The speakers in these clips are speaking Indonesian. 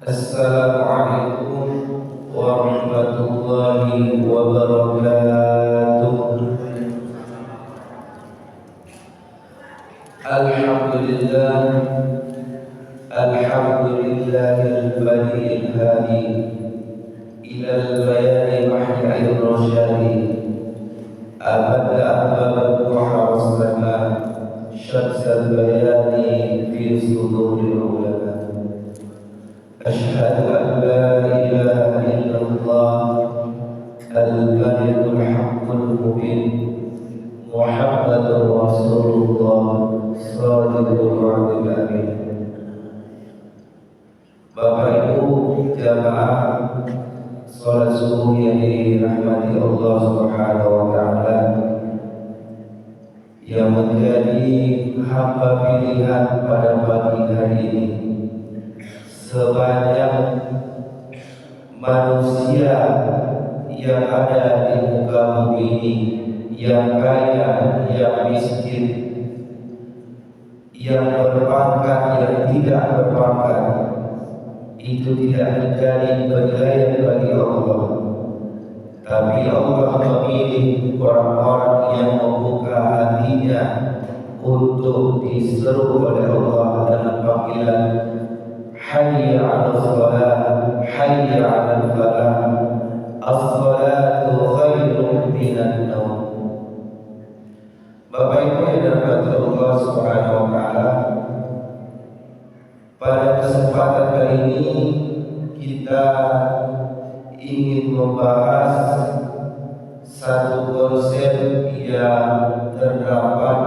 Assalamualaikum warahmatullahi wabarakatuh. Alhamdulillah, alhamdulillahil badi'il hadi ilal bayani mahya'ir rasyadi abada ahbaba duha waslama syamsal bayani fi suduril ulama. Asyhadu an la ilaha illallah al-malikul haqqul mubin Muhammadur Rasulullah Shadiqul wa'dil amin. Bapak Ibu jamaah salat subuh yang dirahmati Allah Subhanahu wa taala, yang menjadi hamba pilihan pada pagi hari ini, sebanyak manusia yang ada di muka bumi ini, yang kaya, yang miskin, yang berpangkat, yang tidak berpangkat, itu tidak menjadi penilaian bagi Allah. Tapi Allah memilih orang-orang yang membuka hatinya untuk diseru oleh Allah dengan panggilan Hayya 'alal shalah, hayya 'alal falah, as-salatu khairun minan naum. Bapak Ibu yang dirahmati Allah Subhanahu wa taala, pada kesempatan kali ini kita ingin membahas satu konsep yang terdapat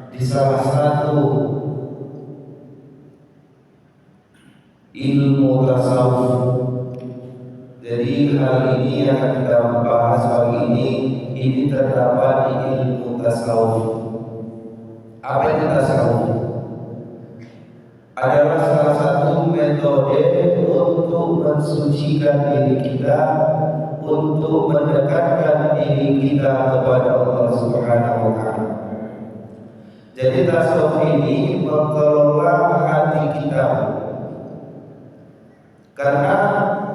di salah satu ilmu tasawuf. Jadi hal ini yang akan kita bahas pagi ini terdapat di ilmu tasawuf. Apa itu tasawuf? Adalah salah satu metode untuk mensucikan diri kita, untuk mendekatkan diri kita kepada Allah Subhanahu wa taala. Jadi tasawuf ini mengelola hati kita. Karena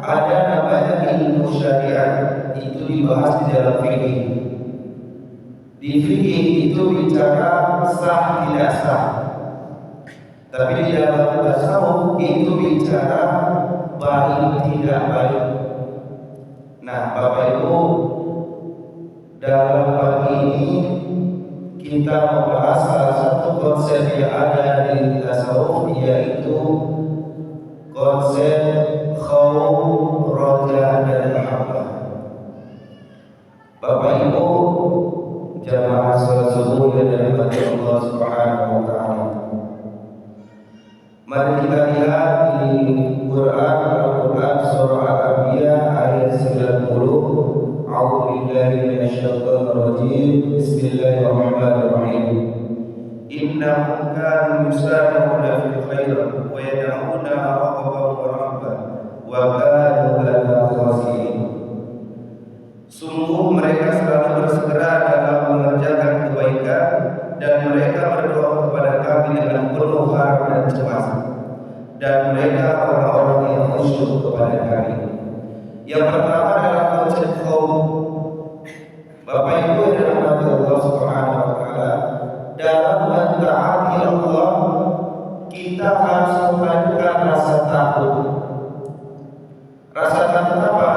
ada namanya ilmu syariat, itu dibahas di dalam fikih. Di fikih itu bicara sah tidak sah. Tapi di dalam tasawuf itu bicara baik tidak baik. Nah, Bapak Ibu, dalam pagi ini kita membahas salah satu konsep yang ada di tasawuf, yaitu konsep khauf, raja, dan mahabbah. Bapak Ibu jamaah salat subuh yang dirahmati Allah Subhanahu wa taala, mari kita lihat di Quran, Al-Quran surah Al-Anbiya ayat 90. A'udzu billahi minasyaitonir rajim. Bismillahirrahmanirrahim. Innahum kanu yusari'una fil khairat wa yad'una raghaban wa rahaban wa kanu lana khashi'in. Sungguh mereka selalu bersegera dalam mengerjakan kebaikan, dan mereka berdoa kepada kami dengan penuh harap dan cemas, dan mereka orang-orang yang khusyuk kepada kami. Yang pertama adalah konsep khauf. Bapak Ibu yang dirahmati Allah Subhanahu wa taala, dalam mentaati Allah kita harus memadukan rasa takut. Rasa takut apa?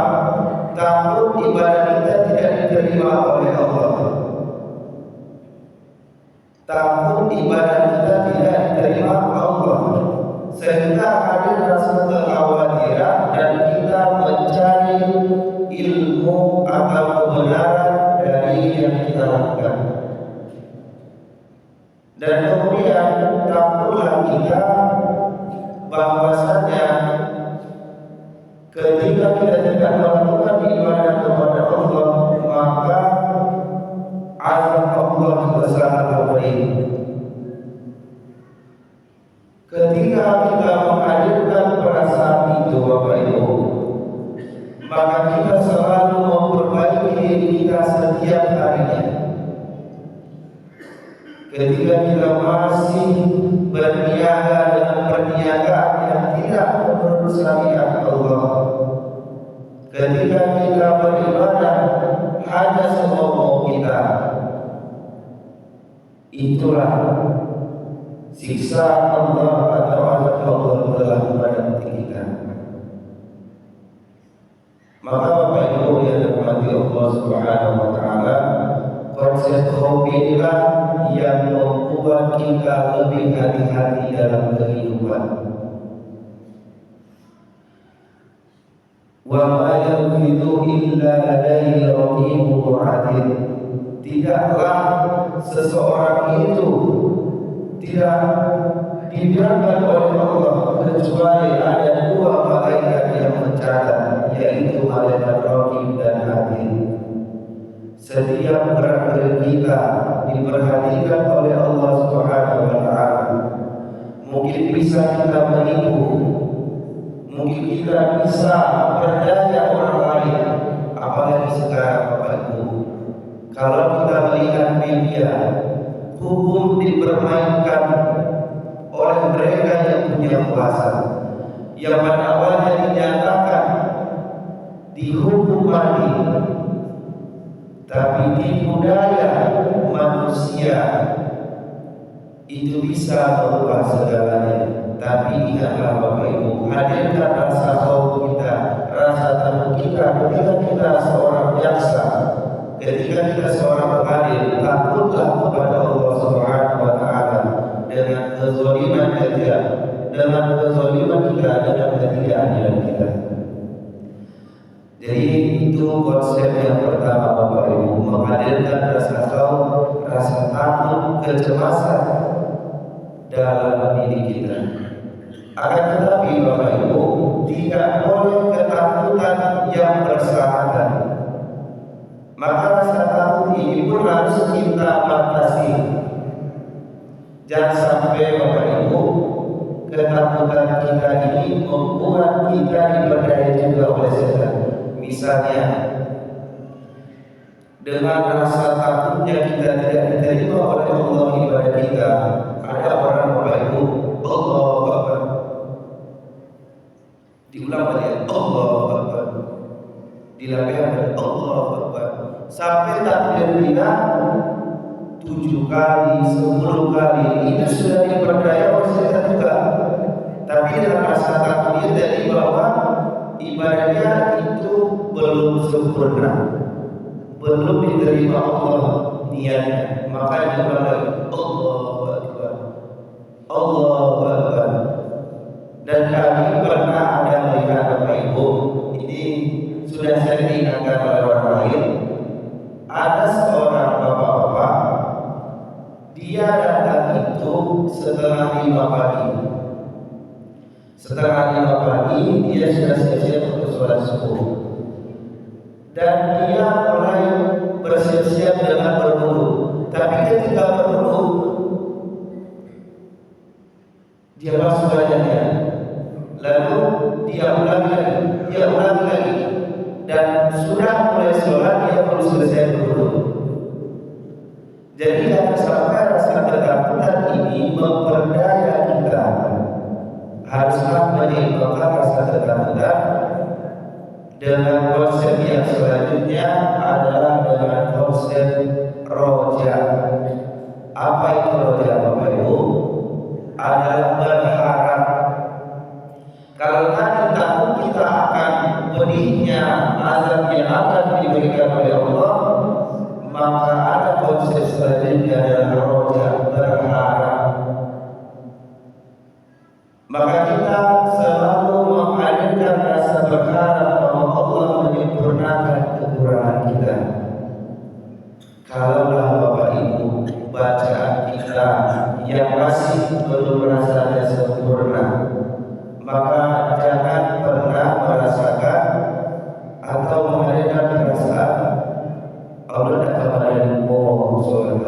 Takut ibadah kita tidak diterima oleh Allah. Takut ibadah kita tidak diterima Allah, sehingga ada rasa kekhawatiran dan kita mencari ilmu atau kebenaran dari yang kita lakukan. Dan kemudian takutlah kita bahwasanya ketika kita tidak melakukan ibadah kepada Allah, maka azab Allah juga sangat baik. Ketika kita menghadirkan perasaan itu, Bapak Ibu, maka kita selalu memperbaiki diri kita setiap harinya. Ketika kita masih berniaga dengan perniagaan yang tidak menurut syariat Allah. Ketika kita beribadah hanya semau kita, itulah siksa Allah atau azab Allah telah menanti kita. Maka Bapak Ibu yang dirahmati Allah Subhanahu wa taala, konsep hobi inilah yang membuat kita lebih hati-hati dalam kehidupan. Wa ma yalfidu illa ladaihi raqibun 'atid. Tidaklah seseorang itu tidak dibiarkan oleh Allah kecuali ada dua malaikat yang mencatat, yaitu malaikat raqib dan atid. Setiap gerak kita diperhatikan oleh Allah Subhanahu wa taala. Mungkin bisa kita menipu, mungkin kita bisa berdaya orang lain, apalagi sekarang Bapak Ibu. Kalau kita melihat media, hukum dipermainkan oleh mereka yang punya kuasa, yang pada awalnya dinyatakan dihukum mati, tapi di budaya manusia itu bisa merubah segalanya. Tapi ingatlah Bapak Ibu, hadirkan rasa khauf kita, rasa takut kita ketika kita seorang jaksa, ketika kita seorang pengadil. Takutlah kepada Allah Subhanahu wa taala dengan kezaliman kita, dengan ketidakadilan kita. Jadi itu konsep yang pertama Bapak Ibu, menghadirkan rasa khauf, rasa takut, kecemasan dalam diri kita. Akan tetapi Bapak Ibu, tidak boleh ketakutan yang bersahabat. Maka rasa takut ini pun harus kita batasi. Jangan sampai Bapak Ibu, ketakutan kita ini membuat kita diperdaya juga oleh setan. Misalnya, dengan rasa takutnya kita tidak diterima oleh Allah ibadah kita, ada orang Bapak Ibu, Allahu Akbar, diulang balik Allahu Akbar, dilakukan Allahu Akbar, sampai takbir dia 7 kali, 10 kali, itu sudah diperdaya oleh setan juga. Tapi dengan rasa takutnya dari bahwa ibadahnya itu belum sempurna, belum diterima Allah niatnya, maka diulang lagi Allahu Akbar, Allahu Akbar. Dan kami pernah ada melihat Bapak Ibu, ini sudah saya diingatkan oleh orang lain, ada seorang bapak-bapak, dia datang itu setengah 5 pagi. Setengah 5 pagi dia sudah siap-siap untuk sholat subuh, dan dia mulai bersiap-siap dengan berwudu. Tapi ketika berwudu, dia basuh badannya, lalu dia ulangi lagi, dan sudah mulai sholat dia baru selesai berwudu. Jadi jangan sampai rasa ketakutan ini memperdaya kita. Haruslah menyeimbangkan rasa ketakutan dengan konsep yang selanjutnya adalah dengan konsep roja. Apa itu roja Bapak Ibu? Adalah berharap. Kalau tadi takut kita akan pedihnya azab yang akan diberikan oleh Allah, maka ada konsep selanjutnya adalah roja, berharap. Maka kita selalu menghadirkan rasa berharap bahwa Allah menyempurnakan kekurangan kita. Kalaulah Bapak Ibu, bacaan kita yang masih belum rasanya sempurna, maka jangan pernah merasakan atau menghadirkan perasaan Allah tidak kepada sholat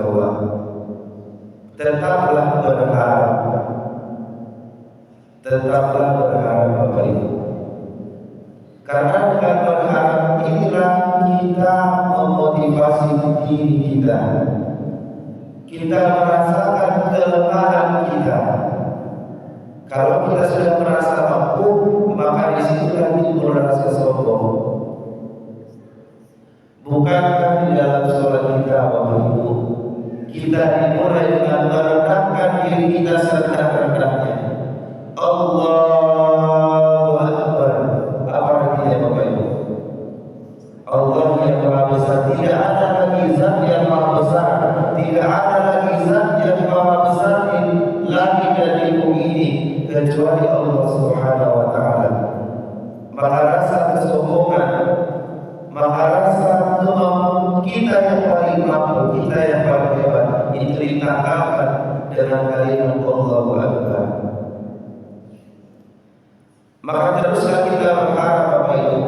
teruslah kita berharap Bapak Ibu,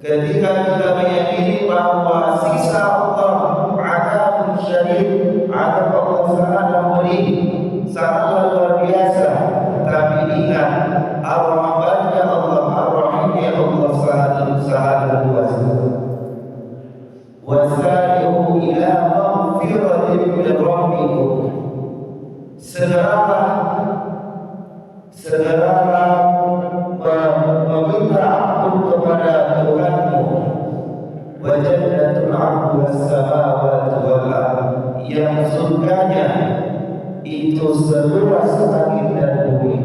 ketika kita meyakini bahwa sisa Allah azab syadid, azab Allah sangat pedih, sangat luar biasa, tapi ingat Ar-Rahmannya Allah, Ar-Rahimnya Allah sangat luas. Wasari'u ila maghfiratin min rabbikum, segeralah meminta ampun kepada Tuhanmu. Wa jannatul 'arduha as-samawati wal ardh, yang surganya itu seluas langit dan bumi.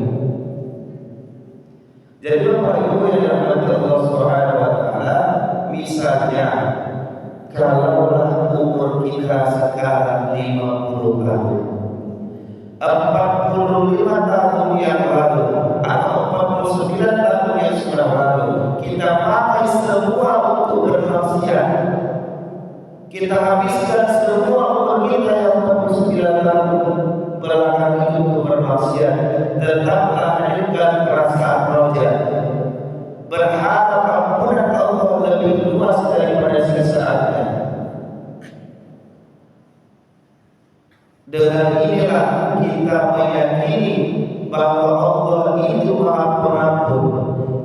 Jadi Bapak Ibu yang dirahmati Allah Subhanahu wa taala, misalnya kalaulah umur kita sekarang 50 tahun, 45 tahun yang lalu atau 49 tahun yang sudah lalu, kita pakai semua untuk bermaksiat, kita habiskan semua umur kita yang 49 tahun belakang itu untuk bermaksiat, tetaplah hadirkan perasaan roja, berharap ampunan Allah lebih luas daripada sisaannya. Dengan inilah kita meyakini bahwa Allah itu Maha Pengampun.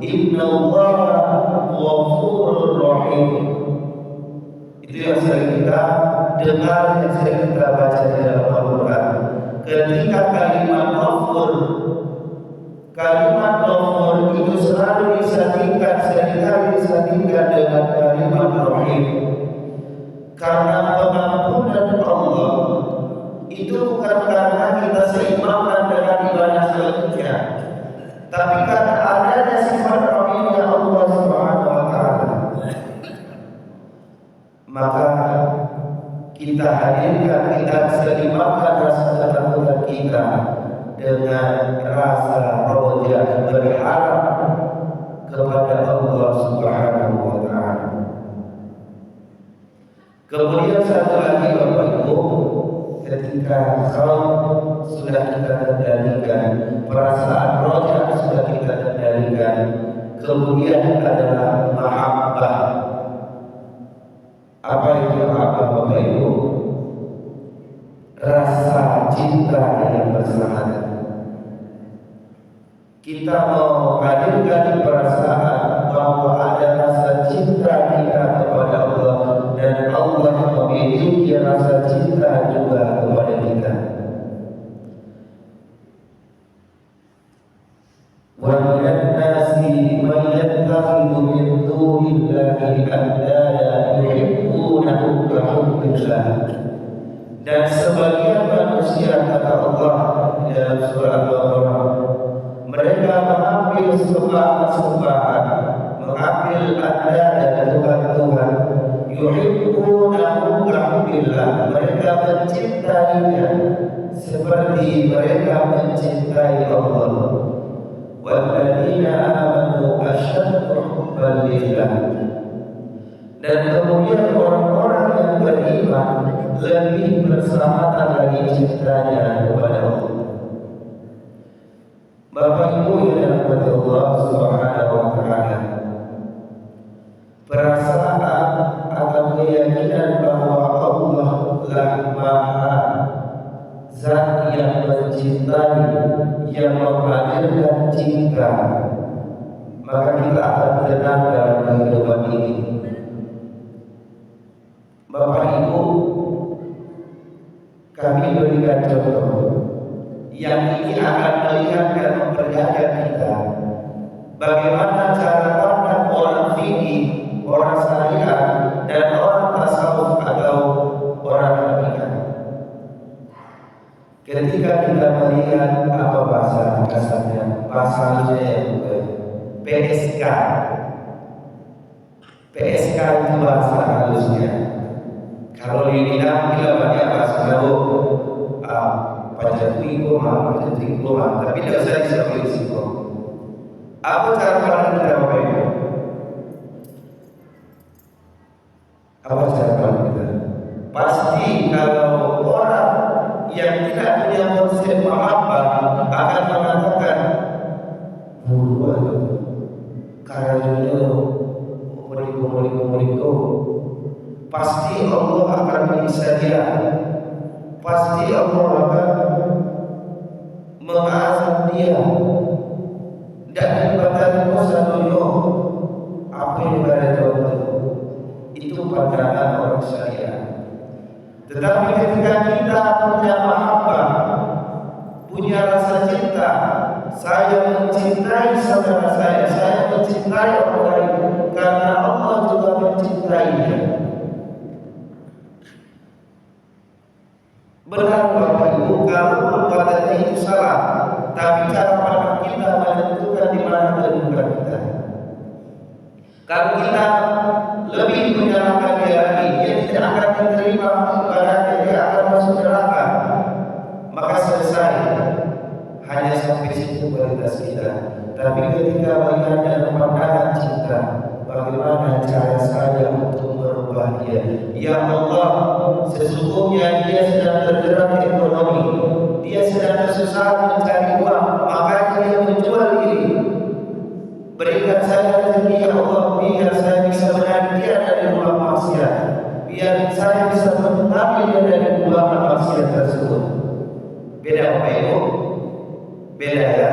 Innallaha Ghafurur Rahim. Itu yang sering kita dengar, yang sering kita baca di dalam Al-Quran. Ketika kalimat Ghafur itu selalu seringkali disandingkan dengan kalimat Rahim. Karena pengampunan Allah itu bukan karena kita seimbangkan dengan ibadah selanjutnya, tapi karena adanya sifat rahimnya Allah Subhanahu wa taala. Maka kita hadirkan, kita seimbangkan rasa ketakutan kita dengan rasa roja, berharap kepada Allah Subhanahu wa taala. Kemudian satu lagi Bapak Ibu, ketika khauf sudah kita kendalikan, perasaan roja sudah kita kendalikan, kemudian adalah mahabbah. Apa itu mahabbah Bapak Ibu? Rasa cinta yang bersahabat. Kita mau hadirkan perasaan bahwa ada rasa cinta kita kepada Allah, dan Allah memiliki rasa cinta juga kepada kita. Wa minan nasi man yattakhidhu min dunillahi andada yuhibbunahum ka hubbillah. Dan sebagian manusia, kata Allah dalam surah Al-Baqarah, mereka mengambil sembahan-sembahan, mengambil andada dan Tuhan-Tuhan, yuhibbunahum ka hubbillah, mereka mencintainya seperti mereka mencintai Allah. Walladzina amanu asyaddu hubban lillah. Dan kemudian orang-orang yang beriman lebih bersahabatan lagi cintanya kepada Allah. Bapak Ibu yang dirahmati Allah Subhanahu wa taala, perasaan atau keyakinan bahwa Allah lah Maha Zat yang mencintai, yang menghadirkan cinta, maka kita akan tenang dalam kehidupan ini. Bapak Ibu, kami berikan contoh yang ini akan melihat dan memperlihatkan kita bagaimana cara pandang orang fikih, orang syariat, dan orang tasawuf atau orang hakikat. Ketika kita melihat apa bahasa kasarnya, bahasanya PSK. PSK itu bahasa halusnya. Kalau dibilang banyak bahasa baru, pajak ikoma, tapi tidak usah disebut risiko. Apa cara pandang kita Bapak Ibu? Apa cara pandang kita? Pasti kalau orang yang tidak punya konsep mahabbah akan mengatakan buru karena muliko pasti Allah akan menyiksa dia, pasti Allah akan mengazab dia. Dan ibadah dosa dunia apa yang berada itu pandangan orang syariah. Tetapi ketika kita punya mahabbah, punya rasa cinta, saya mencintai saudara saya mencintai orang lain karena Allah juga mencintainya. Benar Bapak Ibu, kalau perbuatannya itu salah, tapi cara pandang kita menentukan di mana kedudukan kita. Kalau kita lebih menyalahkan dia lagi, dia tidak akan menerima ibadahnya, dia akan masuk neraka. Maka selesai, hanya sampai situ kualitas kita. Tapi ketika melihat dalam pandangan cinta, bagaimana cara saya untuk merubah dia? Ya Allah, sesungguhnya dia sedang terjerat ekonomi, dia sedang kesusahan mencari uang, makanya dia menjual diri. Berikan saya rezeki ya Allah, biar saya bisa menarik dia dari rumah maksiat, biar saya bisa mengambil dia dari rumah maksiat tersebut. Beda Bapak Ibu, beda ya.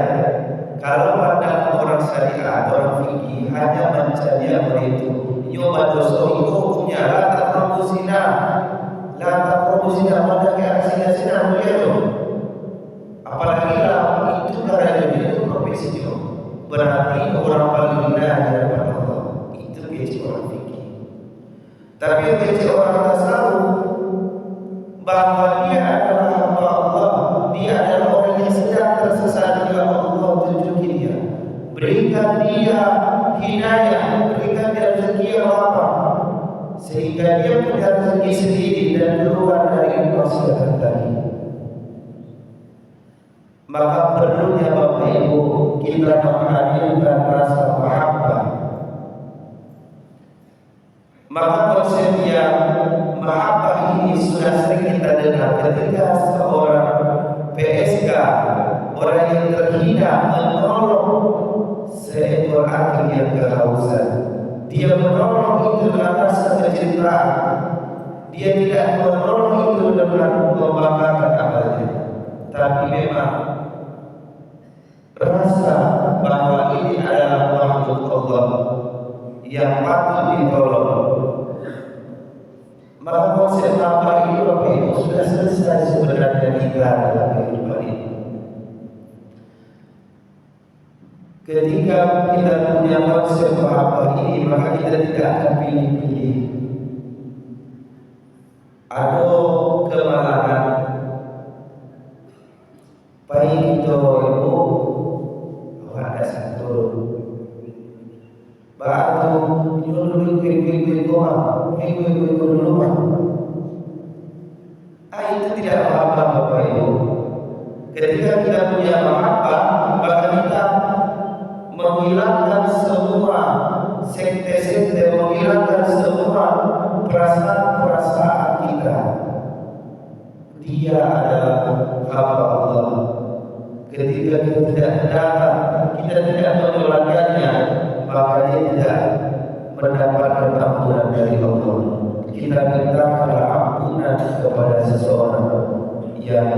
Kalau pada orang syariat, orang fikih hanya mencari yang itu, nyoba dosa itu hukumnya la taqrabu zina, la taqrabu zina, maka kayak zina begitu. Apalagi lah itu karena itu profesi itu. Berarti orang paling hina di hadapan Allah itu beci orang fikih. Tapi beci orang tasawuf bahwa dia adalah hamba Allah, dia adalah orang yang sedang tersesat juga Allah tunjuki dia, berikan dia hidayah, berikan dia rezeki yang lapang sehingga dia punya rezeki sendiri dan keluar dari maksiat tadi. Maka perlunya Bapak Ibu kita menghadirkan rasa mahabbah. Maka konsep yang mahabbah ini sudah sering kita dengar ketika seorang PSK, orang yang terhina, menolong seekor anjing yang kehausan. Dia menolong itu dengan rasa kecintaan. Dia tidak menolong itu dengan membanggakan amalnya, tapi memang rasa bahwa ini adalah makhluk Allah yang patut ditolong. Maka konsep apa ini Bapak Ibu sudah selesai sebenarnya kita dalam kehidupan ini. Ketika kita punya konsep apa ini, maka kita tidak akan pilih-pilih. Ada kemalahan baik itu Ibu ada satu batu nyuruh kuih dulu itu tidak apa-apa Bapak Ibu. Ketika kita punya mahabbah, maka kita menghilangkan semua sekte-sekte, menghilangkan semua perasaan-perasaan kita. Dia adalah hamba Allah. Ketika kita tidak datang, kita tidak menolakkannya, maka dia tidak mendapatkan ampunan dari Allah. Kita mintakanlah ampunan kepada seseorang yang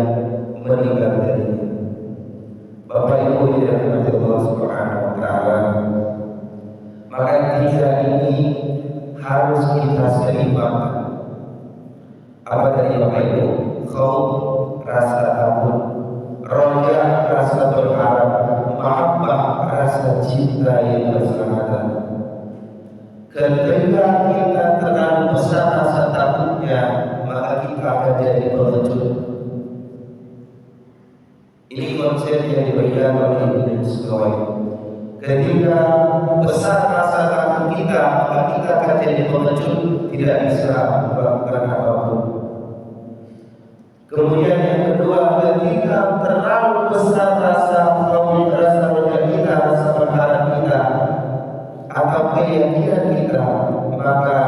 meninggal tadi. Bapak Ibu yang dirahmati Allah Subhanahu wa taala, maka tiga ini harus kita seimbangkan. Apa tadi Bapak Ibu? Khauf, rasa takut, roja, rasa berharap, mahabbah, rasa cinta yang bersahabatan. Ketika kita terlalu besar rasa takutnya, maka kita akan jadi pengecut. Ini konsep yang diberikan oleh Ibnu Sulaim. Ketika besar rasa takut kita, maka kita akan jadi pengecut, tidak bisa melakukan apapun. Kemudian yang kedua, ketika terlalu besar rasa khauf, rasa roja kita, rasa berharap kita, atau keyakinan kita, maka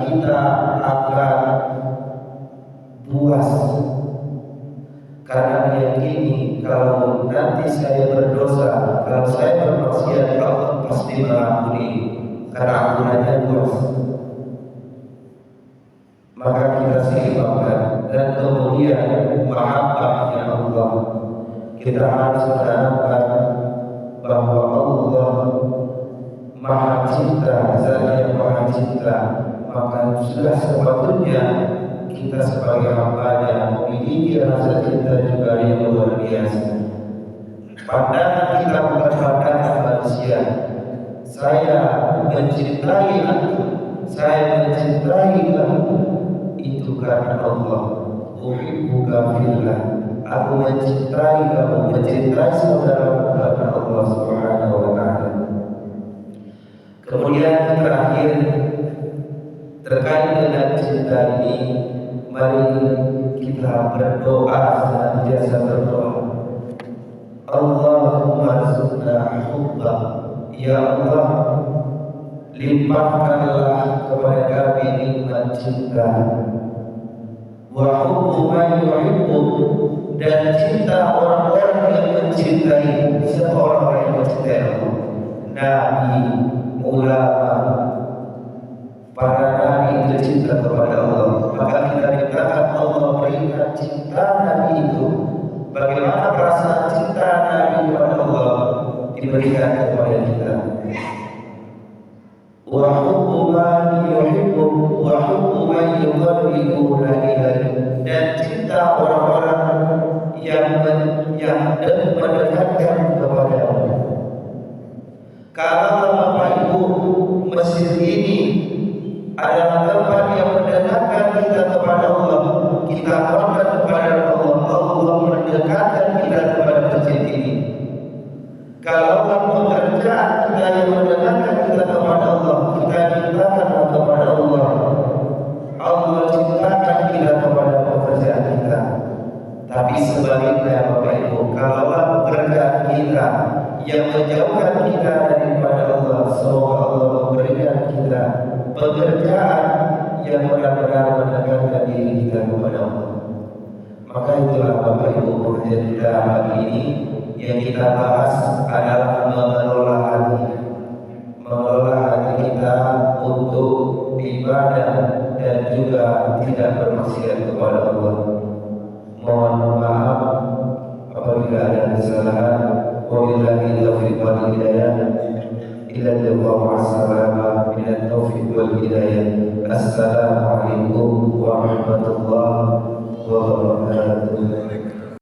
kita akan puas karena meyakini kalau nanti saya berdosa, kalau saya bermaksiat, Allah pasti mesti mengampuni karena ampunannya luas. Maka kita seimbangkan dan kemudian mahabbah yang Allah. Kita harus menanamkan bahwa Allah Maha Cinta, Zat yang Maha Cinta. Maka sudah sepatutnya kita sebagai hamba-Nya memiliki rasa cinta juga yang luar biasa. Pandangan kita bukan pandangan manusia. Saya mencintai aku, saya mencintai kamu, itu karena Allah. Uhibbuka fillah. Aku mencintai kamu, mencintai saudaraku karena Allah Subhanahu wa Ta'ala. Kemudian terakhir, terkait dengan cinta ini, mari kita berdoa, senantiasa berdoa. Allahumma rzuqna hubbak. Ya Allah, limpahkanlah kepada kami nikmat cinta. Wa hubbu man yuhibbuk, dan cinta orang-orang yang mencintai. Siapa orang-orang yang mencintai Allah? Nabi, ulama, para nabi itu cinta kepada Allah. Maka kita mintakan Allah berikan cinta Nabi itu. Bagaimana perasaan cinta Nabi kepada Allah diberikan kepada kita. Wa hubbu man yuhibbu wa hubbu man yuqarribuna ilaihi, dan cinta orang-orang yang mendekatkan kepada Allah. Kalau Bapak Ibu, masjid ini adalah tempat yang mendekatkan kita kepada Allah, kita mohon kepada Allah, Allah mendekatkan kita kepada masjid ini. Kalau pekerjaan kita yang mendekatkan kita kepada Allah, kita cintakan kepada Allah, Allah cintakan kita kepada pekerjaan kita. Tapi sebaliknya Bapak Ibu, kalau pekerjaan kita yang menjauhkan kita daripada Allah, semoga Allah memberikan kita pekerjaan yang benar-benar mendekatkan diri kita kepada Allah. Maka itulah Bapak Ibu pengajian kita pagi ini. Yang kita bahas adalah mengelola hati, mengelola hati kita untuk ibadah dan juga tidak bermaksiat kepada Allah. Mohon maaf apabila ada kesalahan. Wabillahi taufiq wal hidayah. Ila lillahi wassalama minat taufiq wal hidayah. Assalamualaikum warahmatullahi wabarakatuh.